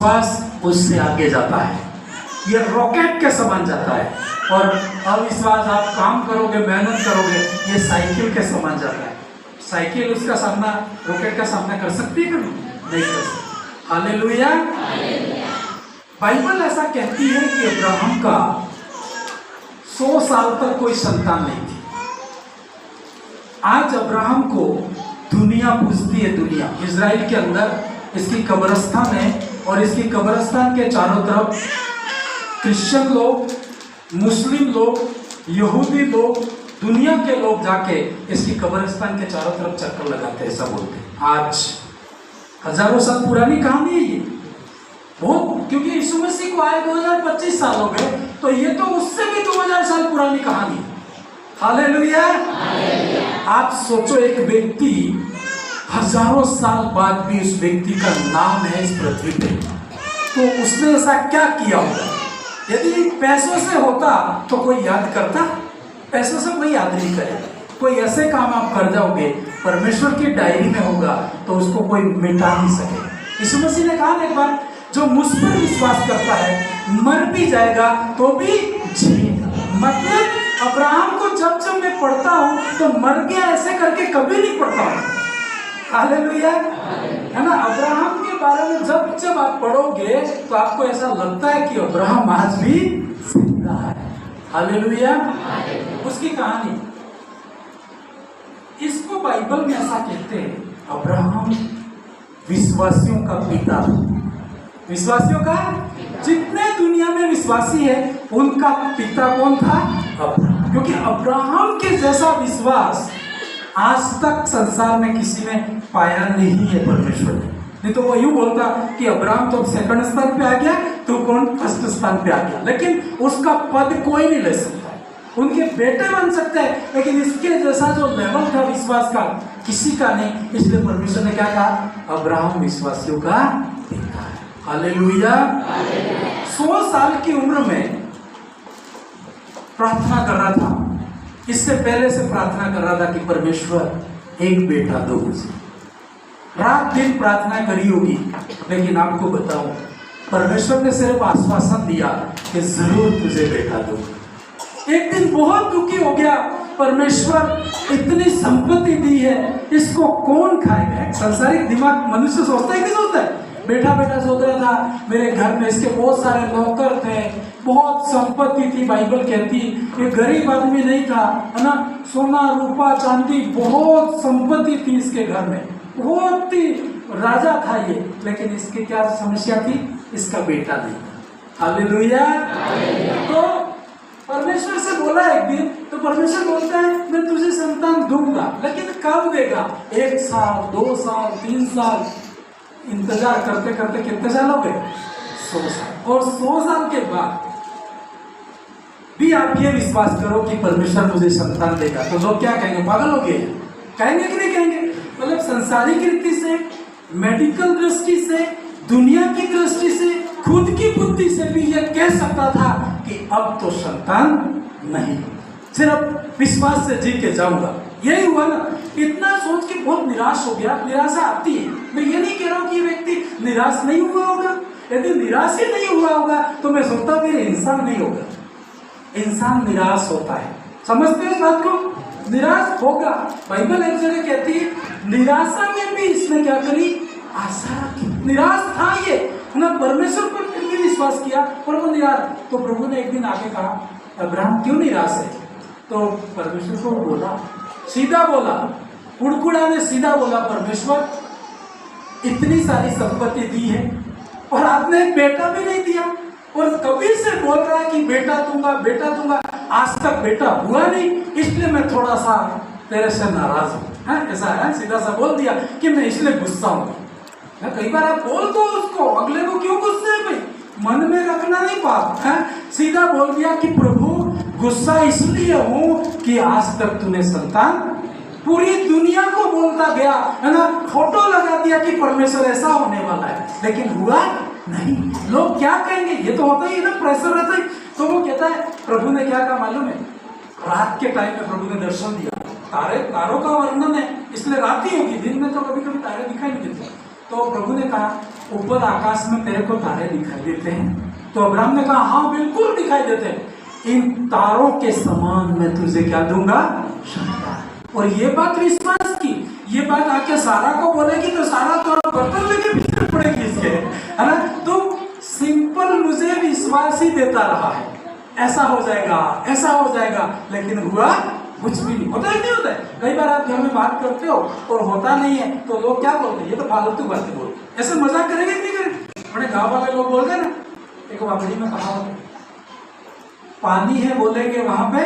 अविश्वास उससे आगे जाता है, ये रॉकेट के समान जाता है। और अविश्वास आप काम करोगे, मेहनत करोगे, ये साइकिल के समान जाता है। साइकिल उसका सामना, रॉकेट का सामना कर सकती है कभी? नहीं कर सकती। हालेलुया। बाइबल ऐसा कहती है कि अब्राहम का 100 साल तक कोई संतान नहीं थी। आज अब्राहम को दुनिया पूजती है। दुनिया इजराइल के अंदर इसकी कब्रिस्तान है, और इसकी कब्रिस्तान के चारों तरफ क्रिश्चियन लोग, मुस्लिम लोग, यहूदी लोग, दुनिया के लोग जाके इसकी कब्रिस्तान के चारों तरफ चक्कर लगाते हैं। ऐसा बोलते हैं। आज हजारों साल पुरानी कहानी है ये बहुत, क्योंकि यीशु मसीह को आए 2025 साल हो गए, तो ये तो उससे भी 2000 साल पुरानी कहानी है। हालेलुया। आप सोचो, एक व्यक्ति हजारों साल बाद भी उस व्यक्ति का नाम है इस पृथ्वी पे, तो उसने ऐसा क्या किया होगा? यदि पैसों से होता तो कोई याद करता? पैसों से कोई याद नहीं करे। कोई ऐसे काम आप कर जाओगे, परमेश्वर की डायरी में होगा तो उसको कोई मिटा नहीं सके। यीशु मसीह ने कहा एक बार, जो मुझ पर विश्वास करता है मर भी जाएगा तो भी जिएगा। मतलब अब्राहम को जब जब मैं पढ़ता हूँ तो मर गया ऐसे करके कभी नहीं पढ़ता हूँ। हालेलुया, है ना। अब्राहम के बारे में जब जब आप पढ़ोगे तो आपको ऐसा लगता है कि अब्राहम आज भी जिंदा है। हालेलुया। उसकी कहानी, इसको बाइबल में ऐसा कहते हैं, अब्राहम विश्वासियों का पिता। विश्वासियों का, जितने दुनिया में विश्वासी है उनका पिता कौन था? अब्राहम। क्योंकि अब्राहम के जैसा विश्वास आज तक संसार में किसी ने पाया नहीं है परमेश्वर ने। नहीं तो वो यूं बोलता कि अब्राहम तो सेकंड स्थान पे आ गया, तो कौन फर्स्ट स्थान पे आ गया। लेकिन उसका पद कोई नहीं ले सकता। उनके बेटे बन सकते हैं, लेकिन इसके जैसा जो लेवल था विश्वास का किसी का नहीं। इसलिए परमेश्वर ने क्या कहा? अब्राहम विश्वासियों का पिता है। हालेलुया। 100 साल की उम्र में प्रार्थना कर रहा था। इससे पहले से प्रार्थना कर रहा था कि परमेश्वर एक बेटा दो मुझे। रात दिन प्रार्थना करी होगी, लेकिन आपको बताऊं, परमेश्वर ने सिर्फ आश्वासन दिया कि जरूर तुझे बेटा दो। एक दिन बहुत दुखी हो गया, परमेश्वर इतनी संपत्ति दी है, इसको कौन खाएगा? संसारिक दिमाग मनुष्य सोचता है कि सोचता है? बेटा बेटा सोच रहा था, मेरे घर में इसके बहुत सारे नौकर थे, बहुत संपत्ति थी। बाइबल कहती ये गरीब आदमी नहीं था, है ना। सोना रूपा चांदी बहुत संपत्ति थी इसके घर में, बहुत ही राजा था ये। लेकिन इसकी क्या समस्या थी? इसका बेटा नहीं था। हालेलुया। तो परमेश्वर से बोला एक दिन, तो परमेश्वर बोलता है मैं तुझे संतान दूंगा, लेकिन कब देगा? 1 साल, 2 साल, 3 साल इंतजार करते करते कितने साल हो गए? 100 साल। और 100 साल के बाद भी आप ये विश्वास करो कि परमेश्वर मुझे संतान देगा, तो लोग क्या कहेंगे? पागल हो गए? कहेंगे कि नहीं कहेंगे? मतलब संसारिक रीति से, मेडिकल दृष्टि से, दुनिया की दृष्टि से, खुद की बुद्धि से भी ये कह सकता था कि अब तो संतान नहीं, सिर्फ विश्वास से जी के जाऊंगा। यही हुआ ना। इतना सोच के बहुत निराश हो गया। निराशा आती है, मैं ये नहीं कह रहा हूं कि ये व्यक्ति निराश नहीं हुआ होगा। यदि निराश ही नहीं हुआ होगा तो मैं सोचता फिर इंसान नहीं होगा। इंसान निराश होता है, समझते हो इस बात को? निराश होगा। बाइबल एक जगह कहती है निराशा में भी इसने क्या करी? आशा रखी। निराश था ये ना, परमेश्वर पर फिर भी विश्वास किया, पर वो निराश। तो प्रभु ने एक दिन आके कहा, अब्राहम क्यों निराश है? तो परमेश्वर को बोला, सीधा बोला, कुड़कुड़ा ने सीधा बोला, परमेश्वर इतनी सारी संपत्ति दी है और आपने एक बेटा भी नहीं दिया, और कभी से बोल रहा है कि बेटा दूंगा बेटा दूंगा, आज तक बेटा हुआ नहीं, इसलिए मैं थोड़ा सा तेरे से नाराज हूँ। ऐसा है, सीधा सा बोल दिया कि मैं इसलिए गुस्सा हूँ। कई बार आप बोल दो उसको, अगले को क्यों गुस्से है भाई? मन में रखना नहीं पाप है। सीधा बोल दिया कि प्रभु गुस्सा इसलिए हूँ कि आज तक तूने संतान, पूरी दुनिया को बोलता गया, है ना, फोटो लगा दिया कि परमेश्वर ऐसा होने वाला है, लेकिन हुआ नहीं। लोग क्या कहेंगे? ये तो होता ही है ना, प्रेशर रहता है। तो वो कहता है, प्रभु ने क्या कहा मालूम है? रात के टाइम में प्रभु ने दर्शन दिया। तारों का वर्णन है, इसलिए रात ही होगी, दिन में तो कभी कभी तारे दिखाई नहीं देते। तो प्रभु ने कहा ऊपर आकाश में तेरे को तारे दिखाई देते हैं? तो अब्राहम ने कहा हाँ बिल्कुल दिखाई देते हैं। इन तारों के समान मैं तुझे क्या दूंगा? संतान। और ये बात विश्वास की, ये बात आके सारा को बोलेगी तो सारा तो बर्तन लेके पीछे पड़ेगी इसके, है ना? तो सिंपल मुझे विश्वास ही देता रहा है, ऐसा हो जाएगा, ऐसा हो जाएगा, लेकिन हुआ कुछ भी नहीं। होता ही नहीं होता है। कई बार आप घर में बात करते हो और होता नहीं है तो लोग क्या बोलते हैं? ये तो फालतू बातें बोलते। ऐसे मजाक करेंगे नहीं करेंगे? बड़े गाँव वाले लोग बोलते हैं ना, एक वाकई में कहा पानी है बोलेंगे वहां पे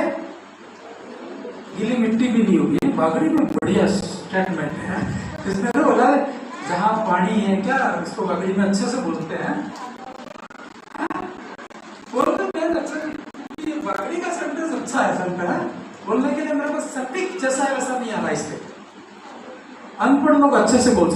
गीली मिट्टी भी नहीं होगी। बागड़ी में बढ़िया स्टेटमेंट है इसमें तो बोला जहां पानी है क्या उसको बागड़ी में अच्छे से बोलते हैं, बोलते हैं अच्छा। ये बागड़ी का सेंटेंस अच्छा है सब है बोलने के लिए, मेरे को सटीक जैसा है वैसा नहीं आ रहा। इससे अनपढ़ लोग अच्छे से बोल